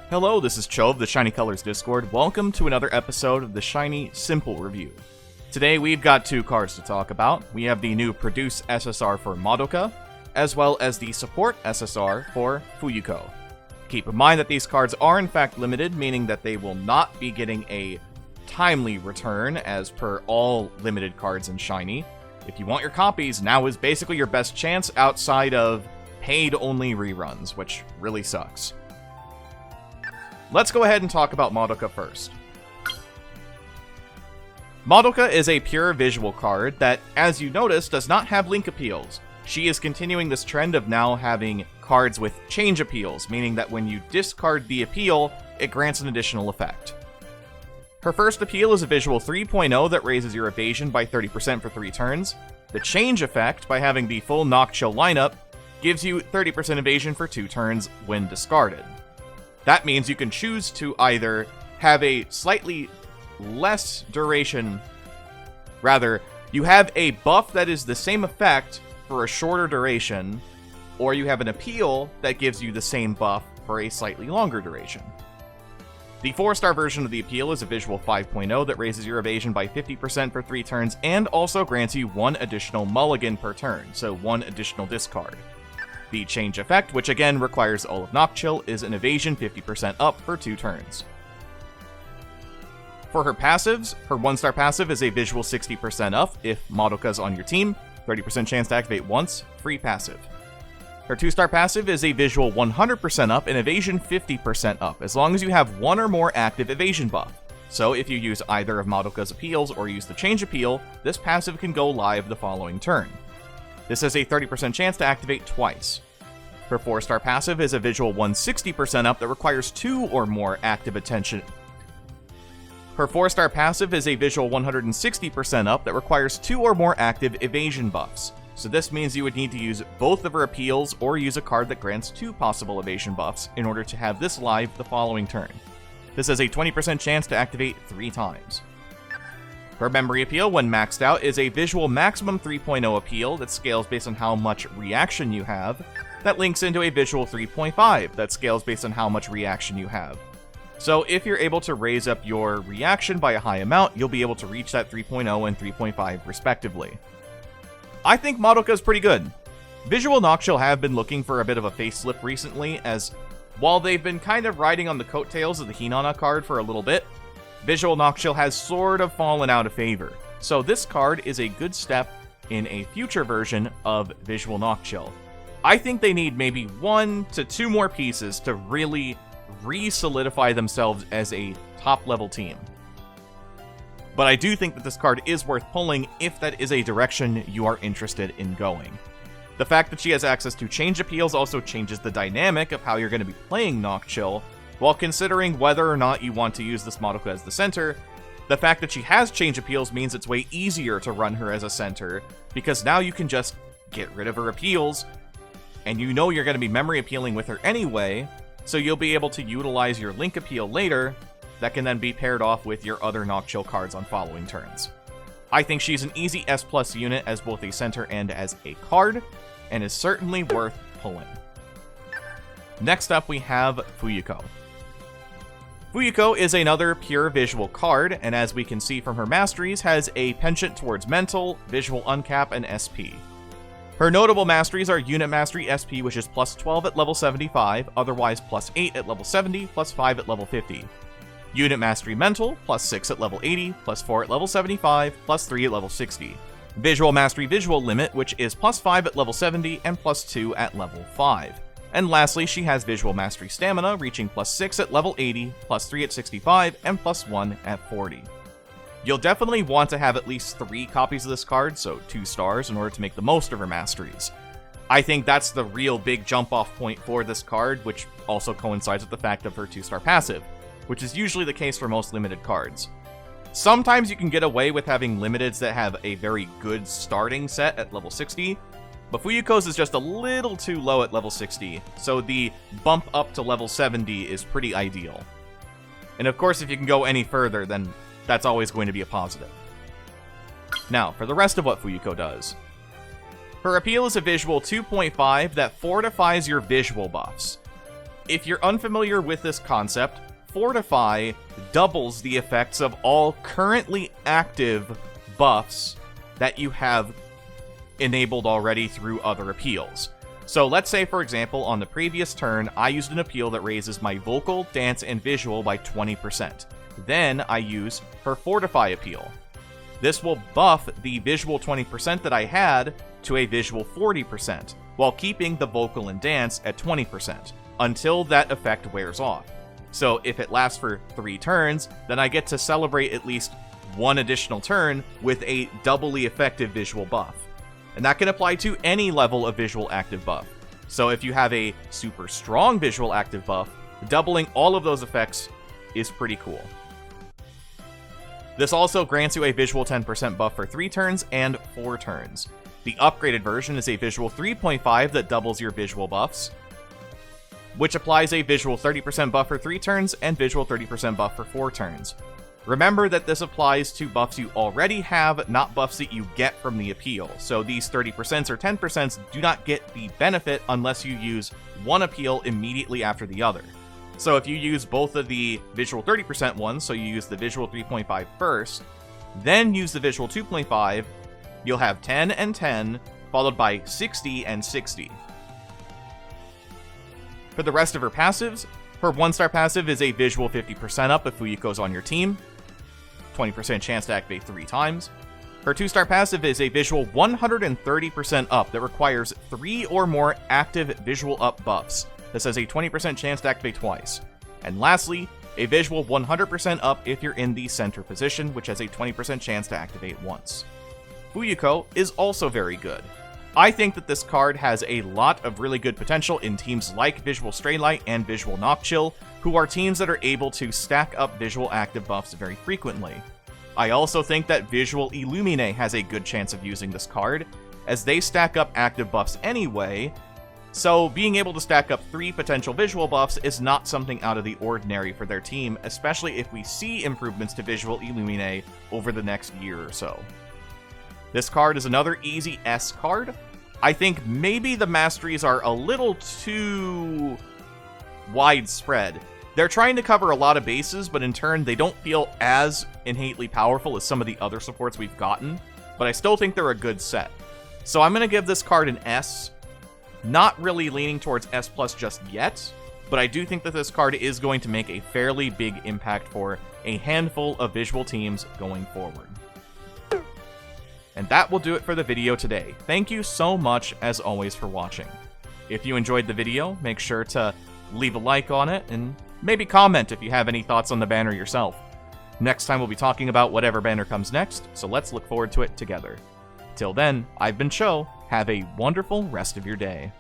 Hello, this is Cho of the Shiny Colors Discord. Welcome to another episode of the Shiny Simple Review. Today we've got two cards to talk about. We have the new Produce SSR for Madoka, as well as the Support SSR for Fuyuko. Keep in mind that these cards are in fact limited, meaning that they will not be getting a timely return as per all limited cards in Shiny. If you want your copies, now is basically your best chance outside of paid-only reruns, which really sucks. Let's go ahead and talk about Madoka first. Madoka is a pure visual card that, as you notice, does not have link appeals. She is continuing this trend of now having cards with change appeals, meaning that when you discard the appeal, it grants an additional effect. Her first appeal is a visual 3.0 that raises your evasion by 30% for 3 turns. The change effect, by having the full Nocchill lineup, gives you 30% evasion for 2 turns when discarded. That means you can choose to either have a slightly less duration, rather, you have a buff that is the same effect for a shorter duration, or you have an appeal that gives you the same buff for a slightly longer duration. The 4-star version of the appeal is a visual 5.0 that raises your evasion by 50% for 3 turns and also grants you 1 additional mulligan per turn, so 1 additional discard. The change effect, which again requires all of Nocchill, is an evasion 50% up for 2 turns. For her passives, her 1-star passive is a visual 60% up if Madoka's on your team, 30% chance to activate once, free passive. Her 2-star passive is a visual 100% up and evasion 50% up, as long as you have 1 or more active evasion buff. So if you use either of Madoka's appeals or use the change appeal, this passive can go live the following turn. This has a 30% chance to activate twice. Her 4-star passive is a visual 160% up that requires 2 or more active attention. Her 4-star passive is a visual 160% up that requires 2 or more active evasion buffs. So this means you would need to use both of her appeals or use a card that grants 2 possible evasion buffs in order to have this live the following turn. This has a 20% chance to activate 3 times. Her memory appeal, when maxed out, is a visual maximum 3.0 appeal that scales based on how much reaction you have, that links into a visual 3.5 that scales based on how much reaction you have. So if you're able to raise up your reaction by a high amount, you'll be able to reach that 3.0 and 3.5 respectively. I think Madoka is pretty good. Visual Nocchill have been looking for a bit of a facelift recently, as while they've been kind of riding on the coattails of the Hinata card for a little bit, Visual Nocchill has sort of fallen out of favor. So this card is a good step in a future version of Visual Nocchill. I think they need maybe 1 to 2 more pieces to really re-solidify themselves as a top-level team. But I do think that this card is worth pulling if that is a direction you are interested in going. The fact that she has access to change appeals also changes the dynamic of how you're going to be playing Nocchill, while considering whether or not you want to use this Madoka as the center. The fact that she has change appeals means it's way easier to run her as a center, because now you can just get rid of her appeals, and you know you're going to be memory appealing with her anyway, so you'll be able to utilize your link appeal later that can then be paired off with your other Nocchill cards on following turns. I think she's an easy S+ unit as both a center and as a card, and is certainly worth pulling. Next up we have Fuyuko. Fuyuko is another pure visual card, and as we can see from her masteries, has a penchant towards mental, visual uncap, and SP. Her notable masteries are Unit Mastery SP, which is plus 12 at level 75, otherwise plus 8 at level 70, plus 5 at level 50. Unit Mastery Mental, plus 6 at level 80, plus 4 at level 75, plus 3 at level 60. Visual Mastery Visual Limit, which is plus 5 at level 70, and plus 2 at level 5. And lastly, she has Visual Mastery Stamina, reaching plus 6 at level 80, plus 3 at 65, and plus 1 at 40. You'll definitely want to have at least 3 copies of this card, so 2 stars, in order to make the most of her masteries. I think that's the real big jump-off point for this card, which also coincides with the fact of her 2-star passive, which is usually the case for most limited cards. Sometimes you can get away with having limiteds that have a very good starting set at level 60, but Fuyuko's is just a little too low at level 60, so the bump up to level 70 is pretty ideal. And of course, if you can go any further, then that's always going to be a positive. Now, for the rest of what Fuyuko does. Her appeal is a visual 2.5 that fortifies your visual buffs. If you're unfamiliar with this concept, Fortify doubles the effects of all currently active buffs that you have enabled already through other appeals. So let's say, for example, on the previous turn, I used an appeal that raises my vocal, dance, and visual by 20%. Then I use her Fortify appeal. This will buff the visual 20% that I had to a visual 40%, while keeping the vocal and dance at 20%, until that effect wears off. So if it lasts for 3 turns, then I get to celebrate at least one additional turn with a doubly effective visual buff. And that can apply to any level of visual active buff. So if you have a super strong visual active buff, doubling all of those effects is pretty cool. This also grants you a visual 10% buff for 3 turns and 4 turns. The upgraded version is a visual 3.5 that doubles your visual buffs, which applies a visual 30% buff for 3 turns and visual 30% buff for 4 turns. Remember that this applies to buffs you already have, not buffs that you get from the appeal. So these 30% or 10% do not get the benefit unless you use one appeal immediately after the other. So if you use both of the visual 30% ones, so you use the visual 3.5 first, then use the visual 2.5, you'll have 10 and 10, followed by 60 and 60. For the rest of her passives, her 1-star passive is a visual 50% up if Fuyuko's on your team, 20% chance to activate 3 times. Her 2-star passive is a visual 130% up that requires 3 or more active visual up buffs. This has a 20% chance to activate twice. And lastly, a visual 100% up if you're in the center position, which has a 20% chance to activate once. Fuyuko is also very good. I think that this card has a lot of really good potential in teams like Visual Straylight and Visual Nocchill, who are teams that are able to stack up visual active buffs very frequently. I also think that Visual Illumine has a good chance of using this card, as they stack up active buffs anyway, so being able to stack up 3 potential visual buffs is not something out of the ordinary for their team, especially if we see improvements to Visual Illumine over the next year or so. This card is another easy S card. I think maybe the masteries are a little too widespread. They're trying to cover a lot of bases, but in turn, they don't feel as innately powerful as some of the other supports we've gotten, but I still think they're a good set. So I'm going to give this card an S. Not really leaning towards S+ just yet, but I do think that this card is going to make a fairly big impact for a handful of visual teams going forward. And that will do it for the video today. Thank you so much, as always, for watching. If you enjoyed the video, make sure to leave a like on it, and maybe comment if you have any thoughts on the banner yourself. Next time we'll be talking about whatever banner comes next, so let's look forward to it together. Till then, I've been Cho. Have a wonderful rest of your day.